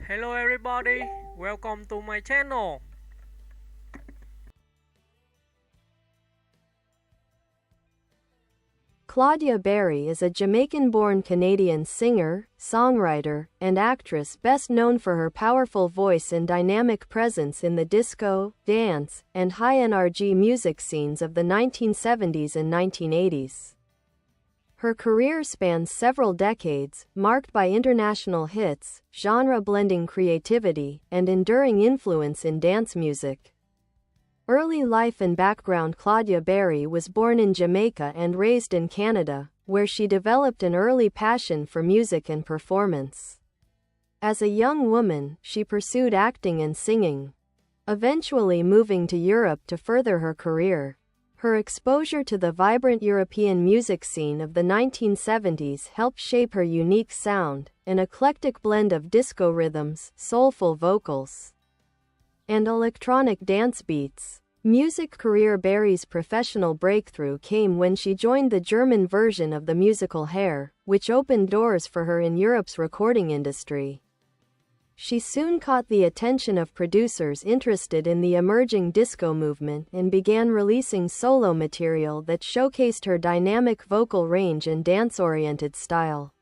Hello everybody, welcome to my channel. Claudja Barry is a Jamaican-born Canadian singer, songwriter, and actress best known for her powerful voice and dynamic presence in the disco, dance, and Hi-NRG music scenes of the 1970s and 1980s. Her career spans several decades, marked by international hits, genre-blending creativity, and enduring influence in dance music. Early life and background. Claudja Barry was born in Jamaica and raised in Canada, where she developed an early passion for music and performance. As a young woman, she pursued acting and singing, eventually moving to Europe to further her career. Her exposure to the vibrant European music scene of the 1970s helped shape her unique sound, an eclectic blend of disco rhythms, soulful vocals, and electronic dance beats. Music career. Barry's professional breakthrough came when she joined the German version of the musical Hair, which opened doors for her in Europe's recording industry. She soon caught the attention of producers interested in the emerging disco movement and began releasing solo material that showcased her dynamic vocal range and dance-oriented style.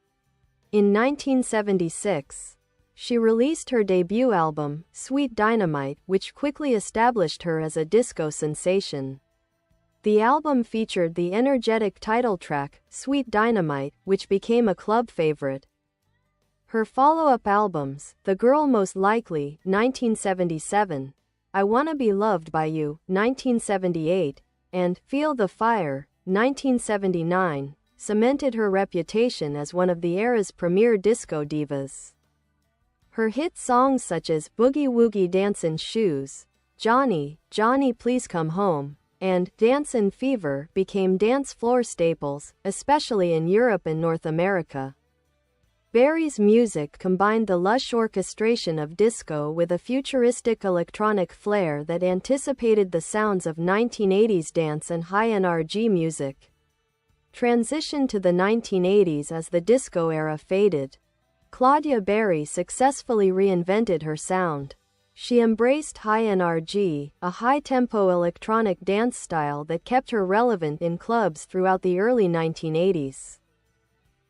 In 1976, she released her debut album, Sweet Dynamite, which quickly established her as a disco sensation. The album featured the energetic title track, Sweet Dynamite, which became a club favorite. Her follow-up albums, The Girl Most Likely, 1977, I Wanna Be Loved by You, 1978, and Feel the Fire, 1979, cemented her reputation as one of the era's premier disco divas. Her hit songs such as Boogie Woogie Dancin' Shoes, Johnny, Johnny Please Come Home, and Dancin' Fever became dance floor staples, especially in Europe and North America. Barry's music combined the lush orchestration of disco with a futuristic electronic flair that anticipated the sounds of 1980s dance and Hi-NRG music. Transition to the 1980s. As the disco era faded, Claudja Barry successfully reinvented her sound. She embraced Hi-NRG, a high-tempo electronic dance style that kept her relevant in clubs throughout the early 1980s.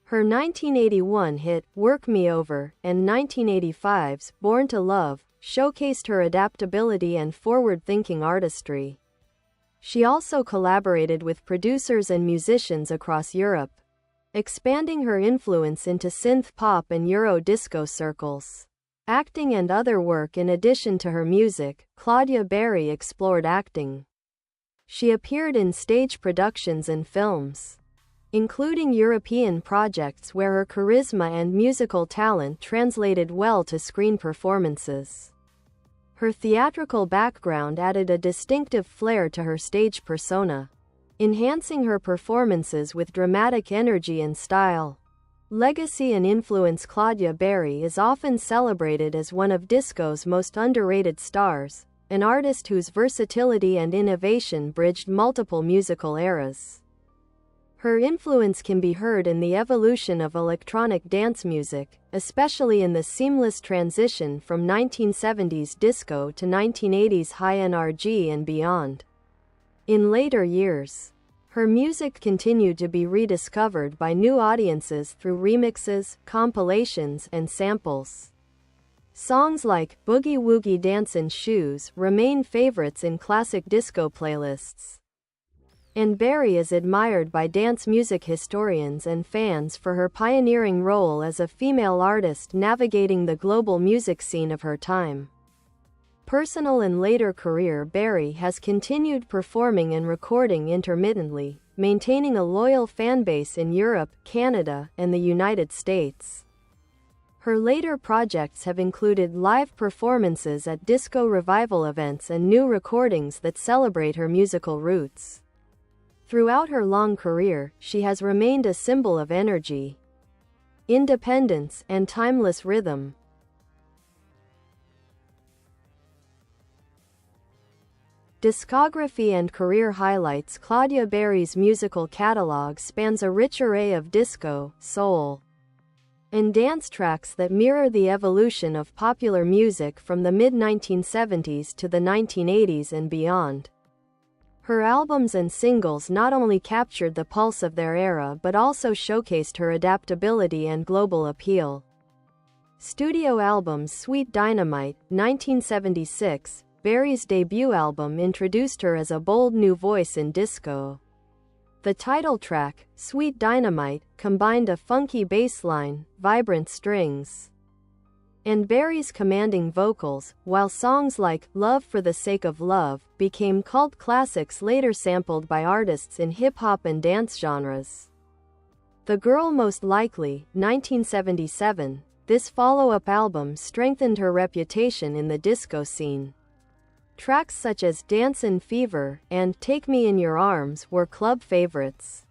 Her 1981 hit, Work Me Over, and 1985's Born to Love showcased her adaptability and forward-thinking artistry. She also collaborated with producers and musicians across Europe, expanding her influence into synth pop and Euro disco circles. Acting and other work. In addition to her music, Claudja Barry explored acting. She appeared in stage productions and films, including European projects where her charisma and musical talent translated well to screen performances. Her theatrical background added a distinctive flair to her stage persona, enhancing her performances with dramatic energy and style. Legacy and influence. Claudja Barry is often celebrated as one of disco's most underrated stars, an artist whose versatility and innovation bridged multiple musical eras. Her influence can be heard in the evolution of electronic dance music, especially in the seamless transition from 1970s disco to 1980s Hi-NRG and beyond. In later years, her music continued to be rediscovered by new audiences through remixes, compilations, and samples. Songs like Boogie Woogie Dancin' Shoes remain favorites in classic disco playlists. And Barry is admired by dance music historians and fans for her pioneering role as a female artist navigating the global music scene of her time. Personal and later career. Barry has continued performing and recording intermittently, maintaining a loyal fanbase in Europe, Canada, and the United States. Her later projects have included live performances at disco revival events and new recordings that celebrate her musical roots. Throughout her long career, she has remained a symbol of energy, independence, and timeless rhythm. Discography and career highlights. Claudja Barry's musical catalog spans a rich array of disco, soul, and dance tracks that mirror the evolution of popular music from the mid-1970s to the 1980s and beyond. Her albums and singles not only captured the pulse of their era but also showcased her adaptability and global appeal. Studio albums: Sweet Dynamite, 1976, Barry's debut album, introduced her as a bold new voice in disco. The title track, Sweet Dynamite, combined a funky bass line, vibrant strings, and Barry's commanding vocals, while songs like Love for the Sake of Love became cult classics later sampled by artists in hip-hop and dance genres. The Girl Most Likely, 1977, this follow-up album strengthened her reputation in the disco scene. Tracks such as Dancin' Fever and Take Me in Your Arms were club favorites,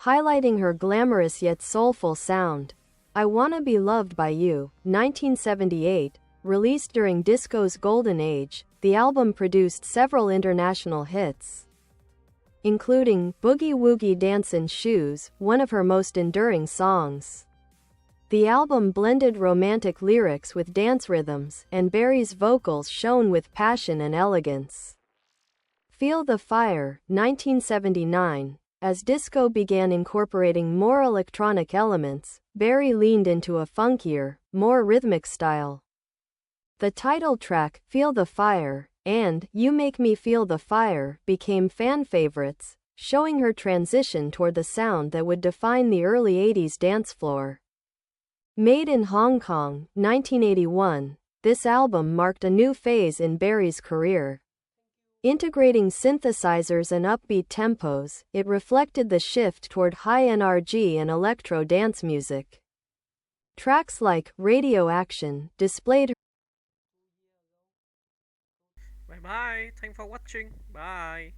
highlighting her glamorous yet soulful sound. I Wanna Be Loved by You, 1978, released during disco's golden age, the album produced several international hits, including Boogie Woogie Dancin' Shoes, one of her most enduring songs. The album blended romantic lyrics with dance rhythms, and Barry's vocals shone with passion and elegance. Feel the Fire, 1979. As disco began incorporating more electronic elements, Barry leaned into a funkier, more rhythmic style. The title track, Feel the Fire, and You Make Me Feel the Fire became fan favorites, showing her transition toward the sound that would define the early 80s dance floor. Made in Hong Kong, 1981, this album marked a new phase in Barry's career. Integrating synthesizers and upbeat tempos, it reflected the shift toward Hi-NRG and electro dance music. Tracks like Radio Action displayed. Bye bye. Thanks for watching. Bye.